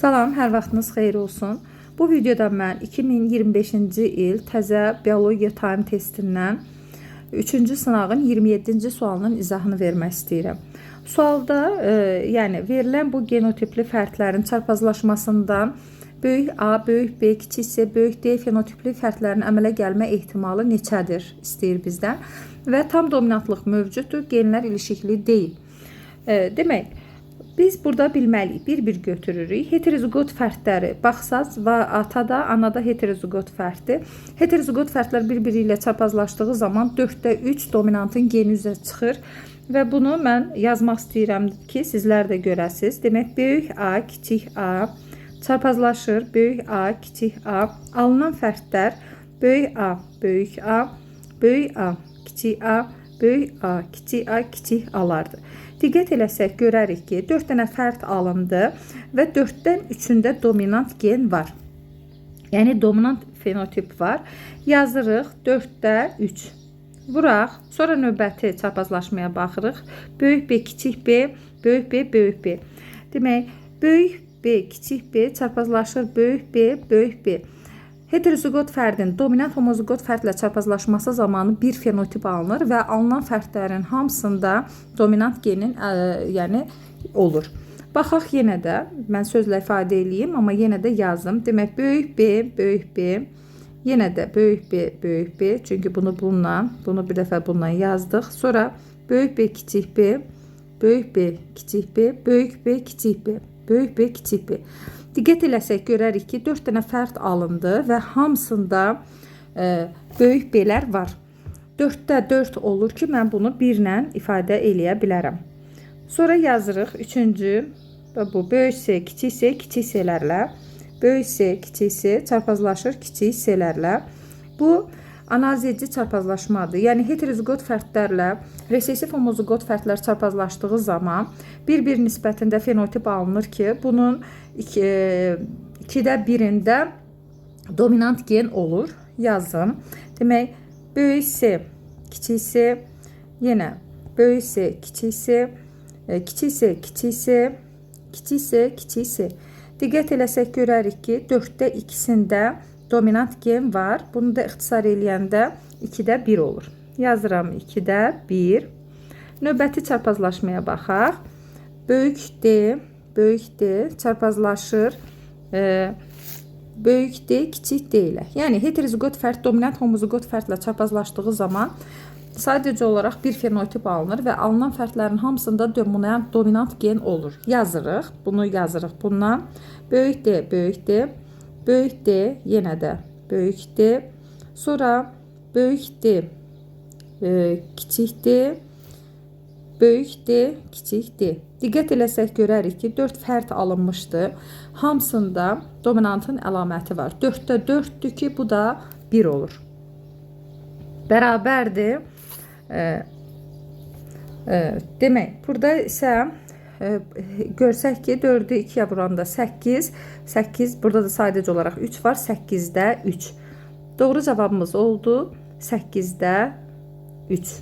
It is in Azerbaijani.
Salam, hər vaxtınız xeyir olsun. Bu videoda mən 2025-ci il təzə biologiya taym testindən 3-cü sınağın 27-ci sualının izahını vermək istəyirəm. Sualda yəni verilən bu genotipli fərdlərin çarpazlaşmasından böyük A, böyük B, kiçik C, böyük D fenotipli fərdlərin əmələ gəlmə ehtimalı neçədir istəyir bizdən və tam dominantlıq mövcuddur, genlər ilişikli deyil. Demək, biz burada bilməliyik, bir-bir götürürük. Heterozigot fərdləri baxsaz və atada, anada heterozigot fərddir. Heterozigot fərdlər bir-biri ilə çarpazlaşdığı zaman 4-də 3 dominantın geni üzrə çıxır və bunu mən yazmaq istəyirəm ki, sizlər də görəsiniz. Demək, böyük A, kiçik A çarpazlaşır, böyük A, kiçik A. Alınan fərdlər böyük A, böyük A, böyük A, kiçik A, böyük A, kiçik A'lardır. Diqqət eləsək görərik ki, 4 dənə fərd alındı və 4-dən 3-ündə dominant gen var. Yəni dominant fenotip var. Yazırıq 4-də 3. Vuraq, sonra növbəti çarpazlaşmaya baxırıq. Böyük B, kiçik B, böyük B, böyük B. Demək, böyük B, kiçik B çarpazlaşır böyük B, böyük B. Heterozigot fərdin dominant homozigot fərdlə çarpazlaşması zamanı bir fenotip alınır və alınan fərdlərin hamısında dominant genin yəni olur. Baxaq yenə də, mən sözlə ifadə edeyim, amma yenə də yazım. Demək, böyük B, böyük B, yenə də böyük B, böyük B, çünki bunu bir dəfə bununla yazdıq. Sonra böyük B, kiçik B, böyük B, kiçik B, böyük B, kiçik B, böyük B, kiçik B. Diqqət eləsək görərik ki, 4 dənə fərd alındı və hamısında böyük B-lər var. 4-də 4 olur ki, mən bunu 1 ilə ifadə eləyə bilərəm. Sonra yazırıq 3-cü, bu böyük C, kiçik C, kiçik C-lərlə. Böyük C, kiçik C çarpazlaşır kiçik C-lərlə. Bu analiz edici çarpazlaşmadır. Yəni heterozigot fərdlərlə resessiv homozigot fərdlər çarpazlaşdığı zaman bir-bir nisbətində fenotip alınır ki, bunun 2-də 1-ində dominant gen olur. Yazım. Demək, böyük C, kiçik C, yenə böyük C, kiçik C, kiçik C, kiçik C, kiçik C, kiçik C. Diqqət eləsək görərik ki, 4-də 2-sində dominant gen var. Bunu da ixtisar eləyəndə 2-də 1 olur. Yazıram 2-də 1. Növbəti çarpazlaşmaya baxaq. Böyük D çarpazlaşır böyük D, kiçik D ilə. Yəni heterozigot fərd dominant homozigot fərdlə çarpazlaşdığı zaman sadəcə olaraq bir fenotip alınır və alınan fərdlərin hamısında dominant gen olur. Yazırıq. Bunu yazırıq bundan. Böyük D, böyük D, böyük D, yenə də böyük D, sonra böyük D, kiçik D, böyük D, kiçik D. Diqqət eləsək görərik ki, 4 fərd alınmışdı. Hamısında dominantın əlaməti var. 4-də 4-dür ki, bu da 1 olur. Bərabərdir. Demək, burada isə görsək ki, 4-ü 2-yə vuranda 8, burada da sadəcə olaraq 3 var, 8-də 3. Doğru cavabımız oldu 8-də 3.